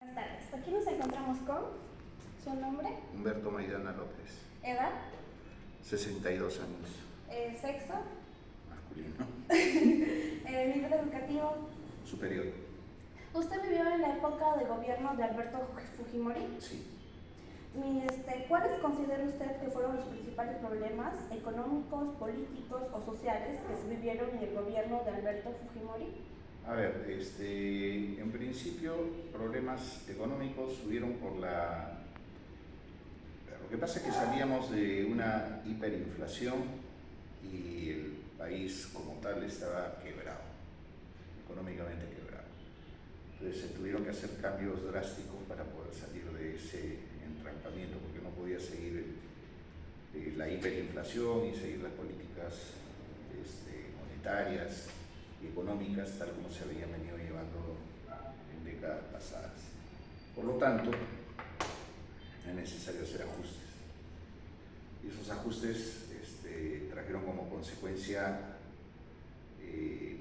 Buenas tardes. Aquí nos encontramos con su nombre, Humberto Maidana López, edad, 62 años, sexo, masculino, nivel educativo. superior. ¿Usted vivió en la época de gobierno de Alberto Fujimori? Sí. ¿Cuáles considera usted que fueron los principales problemas económicos, políticos o sociales que se vivieron en el gobierno de Alberto Fujimori? A ver, en principio problemas económicos hubieron por la... Lo que pasa es que salíamos de una hiperinflación y el país como tal estaba quebrado, económicamente quebrado. Entonces se tuvieron que hacer cambios drásticos para poder salir de ese entrampamiento, porque no podía seguir la hiperinflación y seguir las políticas monetarias y económicas tal como se habían venido llevando en décadas pasadas. Por lo tanto, es necesario hacer ajustes. Y esos ajustes trajeron como consecuencia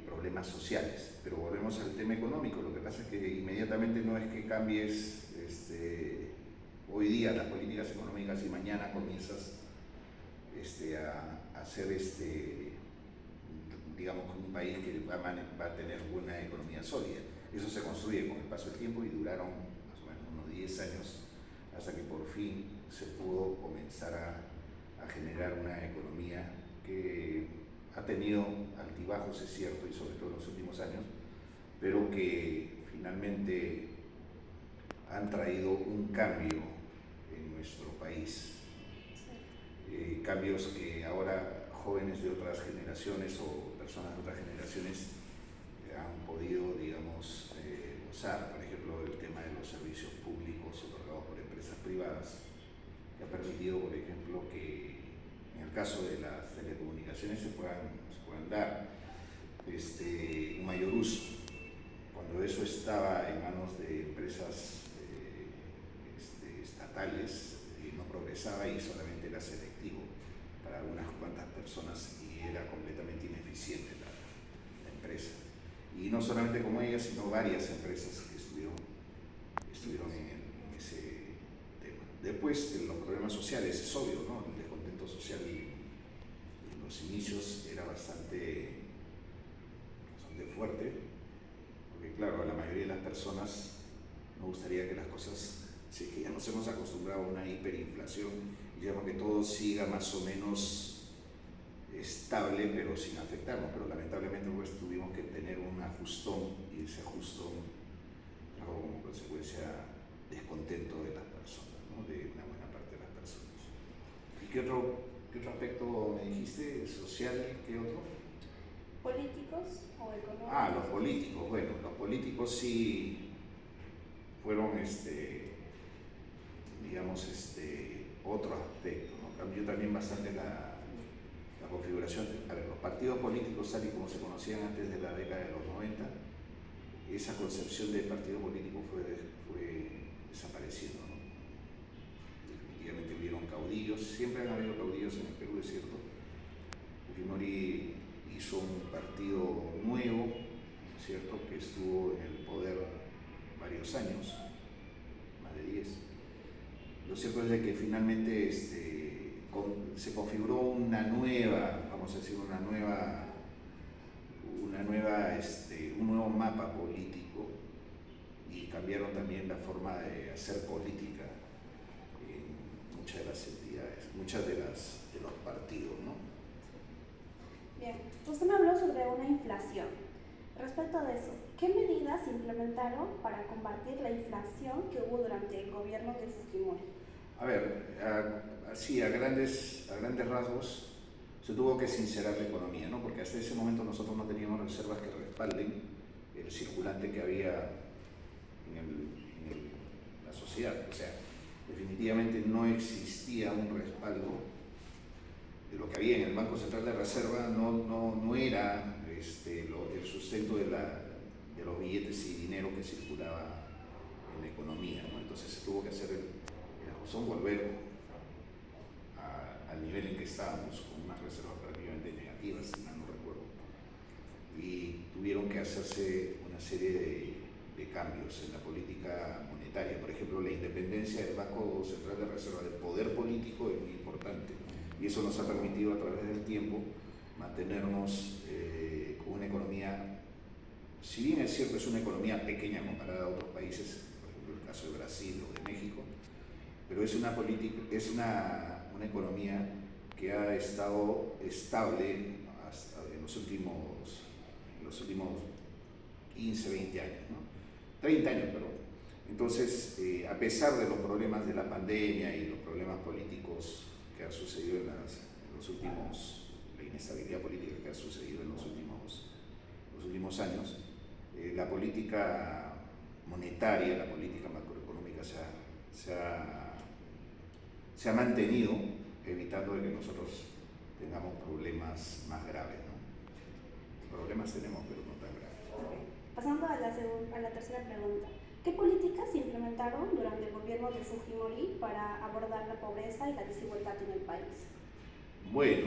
problemas sociales. Pero volvemos al tema económico. Lo que pasa es que inmediatamente no es que cambies hoy día las políticas económicas y mañana comienzas a hacer digamos, un país que va a tener una economía sólida. Eso se construye con el paso del tiempo y duraron más o menos unos 10 años hasta que por fin se pudo comenzar a generar una economía que ha tenido altibajos, es cierto, y sobre todo en los últimos años, pero que finalmente han traído un cambio en nuestro país. Cambios que ahora jóvenes de otras generaciones o personas de otras generaciones han podido, digamos, usar, por ejemplo, el tema de los servicios públicos otorgados por empresas privadas, que ha permitido, por ejemplo, que en el caso de las telecomunicaciones se puedan dar un mayor uso. Cuando eso estaba en manos de empresas estatales, no progresaba y solamente era selectivo para unas cuantas personas y era completamente ineficiente la empresa. Y no solamente como ella, sino varias empresas que estuvieron en ese tema. Después, los problemas sociales, es obvio, ¿no? El descontento social en los inicios era bastante fuerte, porque claro, a la mayoría de las personas nos gustaría que las cosas, si es que ya nos hemos acostumbrado a una hiperinflación, digamos que todo siga más o menos estable, pero sin afectarnos, pero lamentablemente pues tuvimos que tener un ajustón y ese ajustón trajo como consecuencia descontento de las personas, ¿no? De una buena parte de las personas. ¿Y qué otro aspecto me dijiste? ¿Social? ¿Qué otro? ¿Políticos o económicos? Los políticos. Bueno, los políticos sí fueron, digamos, otro aspecto, ¿no? Cambió también bastante la configuración. A ver, los partidos políticos, tal y como se conocían antes de la década de los 90, esa concepción de partido político fue desapareciendo, ¿no? Definitivamente hubieron caudillos, siempre han habido caudillos en el Perú, es cierto. Fujimori hizo un partido nuevo, ¿cierto?, que estuvo en el poder varios años, más de 10. Lo cierto es de que finalmente se configuró una nueva, vamos a decir, un nuevo mapa político y cambiaron también la forma de hacer política en muchas de las entidades, de los partidos, ¿no? Bien, usted me habló sobre una inflación. Respecto de eso, ¿qué medidas implementaron para combatir la inflación que hubo durante el gobierno de Fujimori? A ver, así a grandes rasgos se tuvo que sincerar la economía, ¿no? Porque hasta ese momento nosotros no teníamos reservas que respalden el circulante que había en la sociedad. O sea, definitivamente no existía un respaldo de lo que había en el Banco Central de Reserva, no era el sustento de los billetes y dinero que circulaba en la economía, ¿no? Entonces se tuvo que hacer volver al nivel en que estábamos, con unas reservas prácticamente negativas, si mal no recuerdo, y tuvieron que hacerse una serie de cambios en la política monetaria. ejemplo, la independencia del Banco Central de Reserva, del poder político, es muy importante. Y eso nos ha permitido a través del tiempo mantenernos con una economía, si bien es cierto, es una economía pequeña comparada a otros países, por ejemplo el caso de Brasil o de México, pero es una economía que ha estado estable hasta en los últimos 15, 20 años, ¿no? 30 años, perdón. Entonces, a pesar de los problemas de la pandemia y los problemas políticos que han sucedido la inestabilidad política que ha sucedido en los últimos años, la política monetaria, la política macroeconómica se ha mantenido, evitando de que nosotros tengamos problemas más graves, ¿no? Problemas tenemos, pero no tan graves. Okay. Pasando a la tercera pregunta. ¿Qué políticas se implementaron durante el gobierno de Fujimori para abordar la pobreza y la desigualdad en el país? Bueno,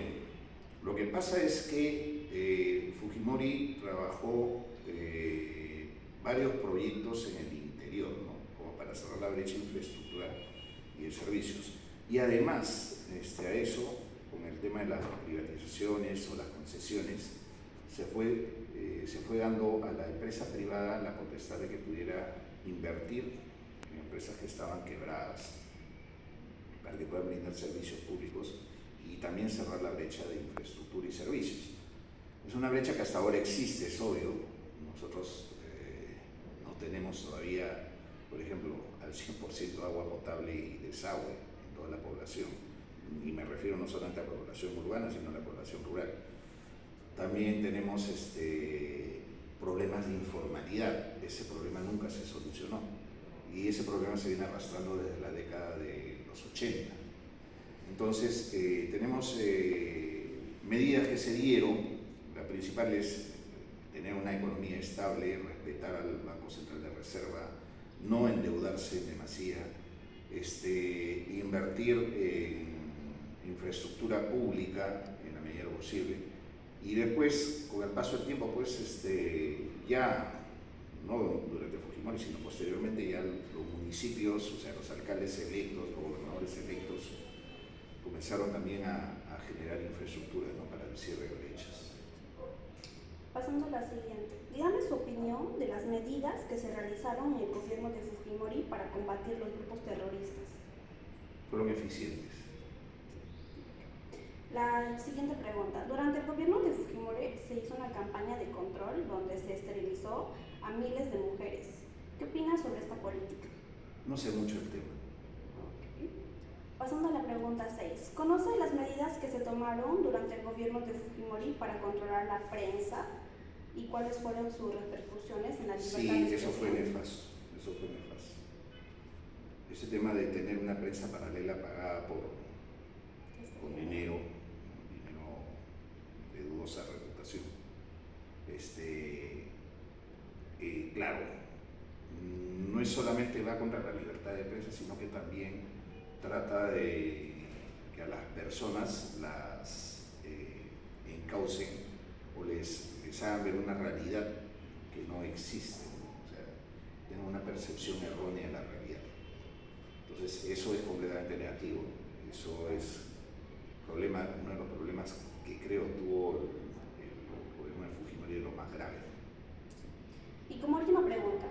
lo que pasa es que Fujimori trabajó varios proyectos en el interior, ¿no? Como para cerrar la brecha infraestructural y de servicios. Y además, a eso, con el tema de las privatizaciones o las concesiones, se fue dando a la empresa privada la potestad de que pudiera invertir en empresas que estaban quebradas para que puedan brindar servicios públicos y también cerrar la brecha de infraestructura y servicios. Es una brecha que hasta ahora existe, es obvio. Nosotros no tenemos todavía, por ejemplo, al 100% agua potable y desagüe en toda la población. Y me refiero no solamente a la población urbana, sino a la población rural. También tenemos problemas de informalidad. Ese problema nunca se solucionó y ese problema se viene arrastrando desde la década de los 80. Entonces, tenemos medidas que se dieron. La principal es tener una economía estable, respetar al Banco Central de Reserva, no endeudarse en demasía, invertir en infraestructura pública en la medida de lo posible. Y después, con el paso del tiempo, pues ya, no durante Fujimori, sino posteriormente, ya los municipios, o sea, los alcaldes electos, los gobernadores electos, comenzaron también a generar infraestructura, ¿no? Para el cierre de brechas. Pasando a la siguiente. Dígame su opinión de las medidas que se realizaron en el gobierno de Fujimori para combatir los grupos terroristas. Fueron eficientes. La siguiente pregunta. Durante el gobierno de Fujimori se hizo una campaña de control donde se esterilizó a miles de mujeres. ¿Qué opinas sobre esta política? No sé mucho el tema. Okay. Pasando a la pregunta 6. ¿Conoce las medidas que se tomaron durante el gobierno de Fujimori para controlar la prensa y cuáles fueron sus repercusiones en la libertad de expresión? Sí, eso fue nefasto. Ese tema de tener una prensa paralela pagada con dinero de dudosa reputación. Claro, no es solamente va contra la libertad de prensa, sino que también trata de que a las personas las encaucen o les hagan ver una realidad que no existe, ¿no? O sea, tienen una percepción errónea de la realidad. Entonces, eso es completamente negativo. Eso es uno de los problemas que creo tuvo el gobierno de Fujimori, de lo más grave. Y como última pregunta,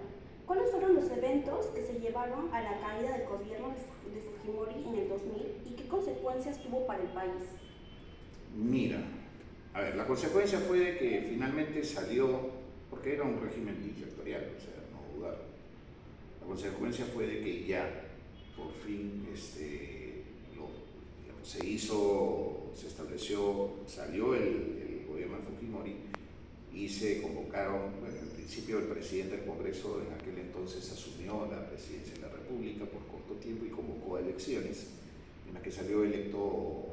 ¿cuáles fueron los eventos que se llevaron a la caída del gobierno de Fujimori en el 2000 y qué consecuencias tuvo para el país? Mira, a ver, la consecuencia fue de que finalmente salió, porque era un régimen dictatorial, o sea, no dudar. La consecuencia fue de que ya, por fin, se estableció, salió el gobierno de Fujimori y se convocaron, bueno, en principio el presidente del Congreso en aquel entonces asumió la presidencia de la República por corto tiempo y convocó a elecciones en las que salió electo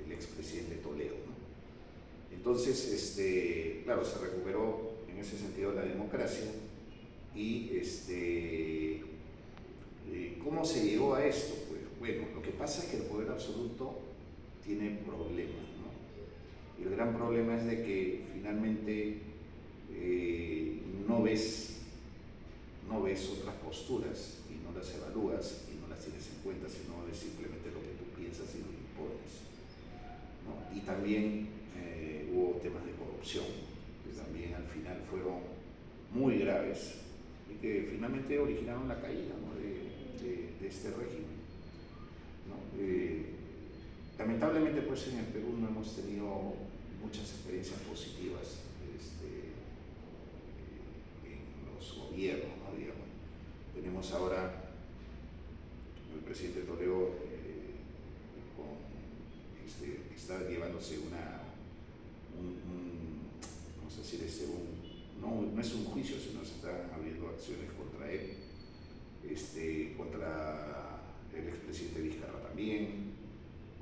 el expresidente Toledo, ¿no? Entonces, claro, se recuperó en ese sentido la democracia y ¿cómo se llegó a esto? Pues bueno, lo que pasa es que el poder absoluto tiene problemas, ¿no? Y el gran problema es de que finalmente no ves otras posturas no las evalúas y no las tienes en cuenta, sino es simplemente lo que tú piensas y lo impones, ¿no? Y también hubo temas de corrupción, que también al final fueron muy graves y que finalmente originaron la caída, ¿no? de este régimen, ¿no? Lamentablemente, pues en el Perú no hemos tenido muchas experiencias positivas en los gobiernos, ¿no? Digamos. Tenemos ahora el presidente Toreo está llevándose vamos a decir, no es un juicio, sino se están abriendo acciones contra él, contra el expresidente Vizcarra también,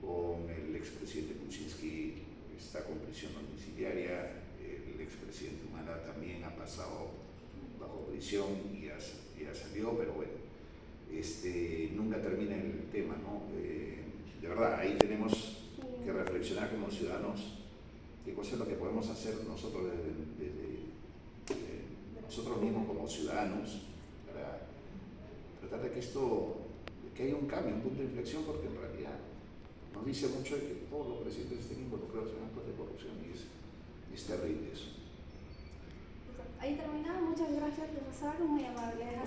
con el expresidente Kuczynski está con prisión domiciliaria, el expresidente Humala también ha pasado bajo prisión y ya salió, pero bueno, nunca termina el tema, ¿no? De verdad, ahí tenemos que reflexionar como ciudadanos qué cosa es lo que podemos hacer nosotros desde nosotros mismos como ciudadanos para tratar de que haya un cambio, un punto de inflexión, porque en realidad nos dice mucho de que todos los presidentes estén involucrados en actos de corrupción y es terrible eso. Ahí terminamos. Muchas gracias, profesor, muy amable.